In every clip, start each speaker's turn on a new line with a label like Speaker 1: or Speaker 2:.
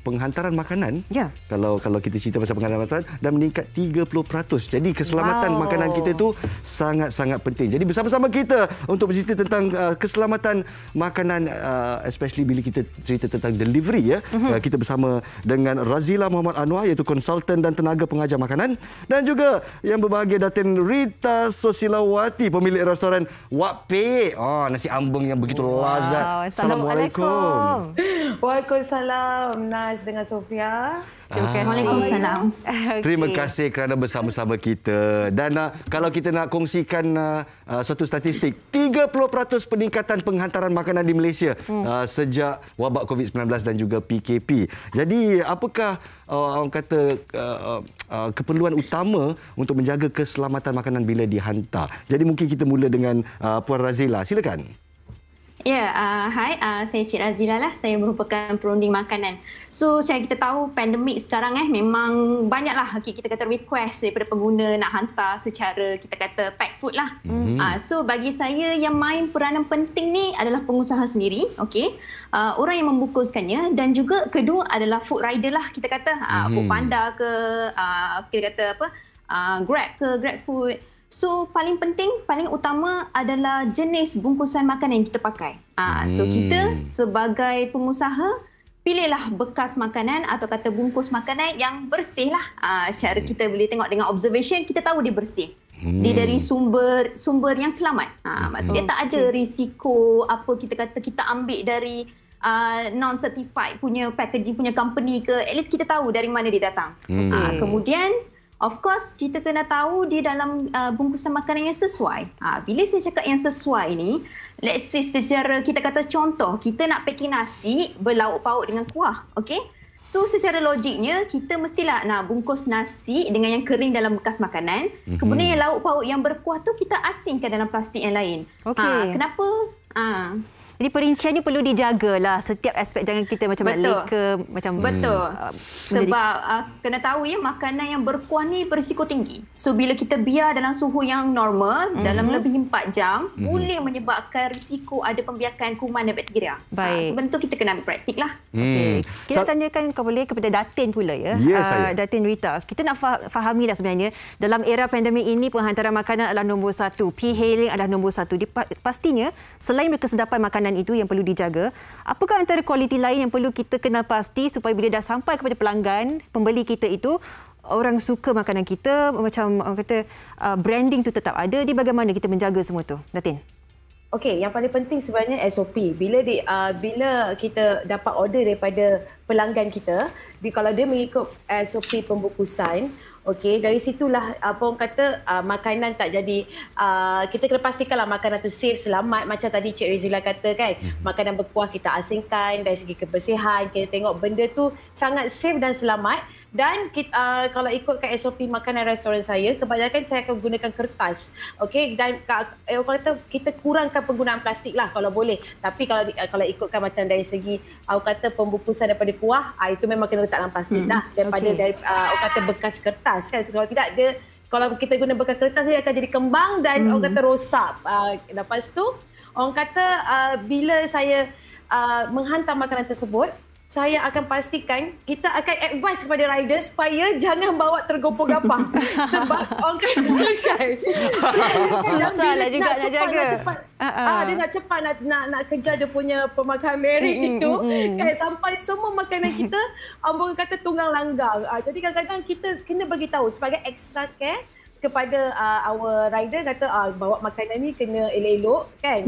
Speaker 1: penghantaran makanan. Kalau kita cerita pasal penghantaran makanan dan meningkat 30%. Jadi keselamatan makanan kita itu sangat-sangat penting. Jadi bersama-sama kita untuk bercerita tentang keselamatan makanan, especially bila kita cerita tentang delivery kita bersama dengan Razila Muhammad Anwar, iaitu konsultan dan tenaga pengajar makanan, dan juga yang berbahagia Datin Rita Sosilawati, pemilik restoran Wak Pek. Nasi ambeng yang begitu lazat. Assalamualaikum.
Speaker 2: Waalaikumsalam, Naz dengan Sofia.
Speaker 3: Waalaikumsalam.
Speaker 1: Terima kasih kerana bersama-sama kita. Dan kalau kita nak kongsikan suatu statistik, 30% peningkatan penghantaran makanan di Malaysia sejak wabak COVID-19 dan juga PKP. Jadi apakah orang kata keperluan utama untuk menjaga keselamatan makanan bila dihantar? Jadi mungkin kita mula dengan Puan Razila. Silakan.
Speaker 3: Hai, saya Cik Razila lah. Saya merupakan perunding makanan. So, macam kita tahu pandemik sekarang memang banyaklah kita kata request daripada pengguna nak hantar secara kita kata pack food lah. So, bagi saya yang main peranan penting ni adalah pengusaha sendiri, orang yang membungkuskannya, dan juga kedua adalah food rider lah kita kata, Food Panda ke, kita kata Grab ke, Grab Food. So, paling penting, paling utama adalah jenis bungkusan makanan yang kita pakai. So, kita sebagai pengusaha, pilihlah bekas makanan atau kata bungkus makanan yang bersih lah. Secara kita boleh tengok dengan observation, kita tahu dia bersih. Dia dari sumber yang selamat. Maksudnya tak ada risiko apa kita kata kita ambil dari non-certified punya packaging punya company ke. At least kita tahu dari mana dia datang. Kemudian, of course, kita kena tahu dia dalam bungkusan makanan yang sesuai. Bila saya cakap yang sesuai ni, let's say secara kita kata contoh, kita nak packing nasi berlauk pauk dengan kuah. So, secara logiknya, kita mestilah nak bungkus nasi dengan yang kering dalam bekas makanan. Kemudian yang lauk pauk yang berkuah tu kita asingkan dalam plastik yang lain. Kenapa?
Speaker 4: Jadi perinciannya perlu dijagalah setiap aspek, jangan kita macam leka macam
Speaker 3: sebab kena tahu makanan yang berkuah ni berisiko tinggi. So bila kita biar dalam suhu yang normal dalam lebih 4 jam boleh menyebabkan risiko ada pembiakan kuman dan bakteria. So bentuk kita kena ambil praktik lah.
Speaker 4: Kita tanyakan kalau boleh kepada Datin pula Datin Rita. Kita nak fahami dah sebenarnya dalam era pandemik ini penghantaran makanan adalah nombor 1. P-hailing adalah nombor 1. Pastinya selain kesedapan makanan itu yang perlu dijaga, apakah antara kualiti lain yang perlu kita kenal pasti supaya bila dah sampai kepada pelanggan, pembeli kita itu, orang suka makanan kita, macam orang kata branding tu tetap ada. Di bagaimana kita menjaga semua tu, Datin?
Speaker 2: Okey, yang paling penting sebenarnya SOP. Bila kita dapat order daripada pelanggan kita, kalau dia mengikut SOP pembungkusan, dari situlah orang kata makanan tak jadi, kita kena pastikanlah makanan tu safe, selamat. Macam tadi Cik Razila kata kan, makanan berkuah kita asingkan dari segi kebersihan, kita tengok benda tu sangat safe dan selamat. Dan kalau ikutkan SOP makanan restoran saya, kebanyakan saya akan gunakan kertas. Dan orang kata kita kurangkan penggunaan plastik lah kalau boleh. Tapi kalau ikutkan macam dari segi orang kata pembungkusan daripada kuah, itu memang kena letak dalam plastik dah, daripada dari orang kata bekas kertas kan. Kalau tidak, kalau kita guna bekas kertas, dia akan jadi kembang dan orang kata rosak. Lepas tu orang kata bila saya menghantar makanan tersebut, saya akan pastikan, kita akan advise kepada rider supaya jangan bawa tergopoh-gapoh. Sebab orang kan
Speaker 4: susahlah juga nak jaga.
Speaker 2: Dia nak cepat nak kejar dia punya pemakan merit itu. Kan, sampai semua makanan kita, orang kata tunggang langgang. Jadi kadang-kadang kita kena bagi tahu sebagai extra care kepada our rider, kata bawa makanan ni kena elok-elok kan,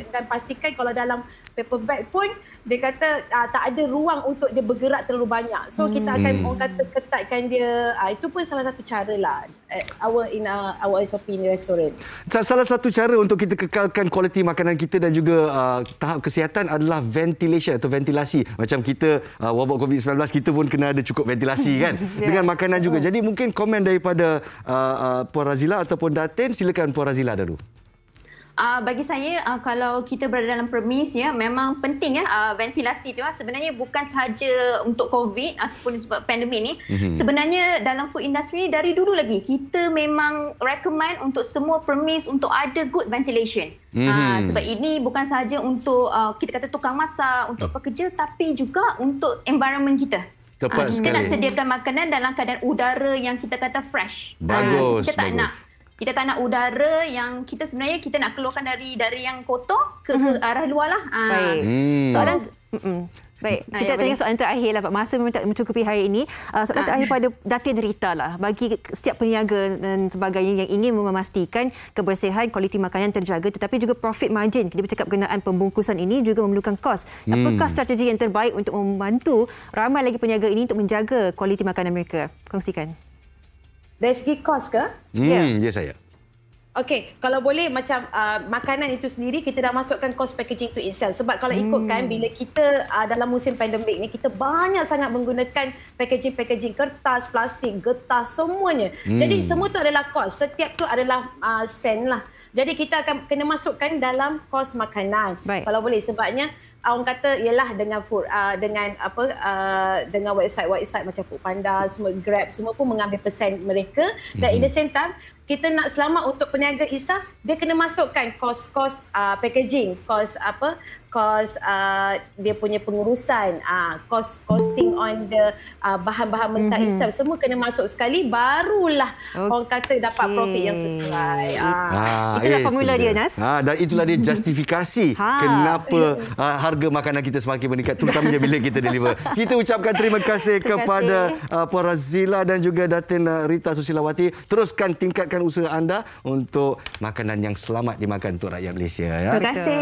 Speaker 2: dan pastikan kalau dalam paper bag pun dia kata tak ada ruang untuk dia bergerak terlalu banyak. So kita akan orang kata ketatkan dia. Itu pun salah satu cara lah our SOP in restoran.
Speaker 1: Salah satu cara untuk kita kekalkan kualiti makanan kita dan juga tahap kesihatan adalah ventilation atau ventilasi. Macam kita wabak COVID-19, kita pun kena ada cukup ventilasi kan dengan makanan juga. Jadi mungkin komen daripada Puan Razila ataupun Datin. Silakan Puan Razila dulu.
Speaker 3: Bagi saya kalau kita berada dalam premis memang penting ventilasi tu sebenarnya bukan sahaja untuk COVID ataupun sebab pandemik ni. Sebenarnya dalam food industry dari dulu lagi kita memang recommend untuk semua premis untuk ada good ventilation. Sebab ini bukan sahaja untuk kita kata tukang masak, untuk pekerja, tapi juga untuk environment kita.
Speaker 1: Tepat
Speaker 3: kita
Speaker 1: sekali.
Speaker 3: nak sediakan makanan dalam keadaan udara yang kita kata fresh.
Speaker 1: Bagus,
Speaker 3: Kita tak nak udara yang kita sebenarnya kita nak keluarkan dari yang kotor ke arah luar lah.
Speaker 4: Baik. Soalan baik, kita tanya soalan terakhir lah Pak. Masa memang tak mencukupi hari ini. Soalan terakhir pada Datin Rita lah. Bagi setiap peniaga dan sebagainya yang ingin memastikan kebersihan, kualiti makanan terjaga tetapi juga profit margin. Kita bercakap berkenaan pembungkusan ini juga memerlukan kos. Apakah strategi yang terbaik untuk membantu ramai lagi peniaga ini untuk menjaga kualiti makanan mereka? Kongsikan.
Speaker 2: Dari segi kos ke?
Speaker 1: Ya saya.
Speaker 2: Okey, kalau boleh macam makanan itu sendiri kita dah masukkan cost packaging to itself. Sebab kalau ikutkan bila kita dalam musim pandemik ni kita banyak sangat menggunakan packaging kertas, plastik, getah semuanya. Jadi semua tu adalah cost. Setiap tu adalah sen lah. Jadi kita akan kena masukkan dalam kos makanan.
Speaker 4: Baik.
Speaker 2: Kalau boleh sebabnya orang kata ialah dengan food dengan website macam Foodpanda, semua Grab semua pun mengambil persen mereka dan in the same time kita nak selamat untuk peniaga hisap, dia kena masukkan kos packaging, kos dia punya pengurusan, costing on the bahan-bahan mentah hisap, semua kena masuk sekali, barulah orang kata dapat profit yang sesuai.
Speaker 4: Itulah formula dia, Nas.
Speaker 1: Dan itulah dia justifikasi kenapa harga makanan kita semakin meningkat, terutamanya bila kita deliver. Kita ucapkan terima kasih kepada Puan Razila dan juga Datin Rita Susilawati. Teruskan tingkatkan usaha anda untuk makanan yang selamat dimakan untuk rakyat Malaysia.
Speaker 3: Terima kasih.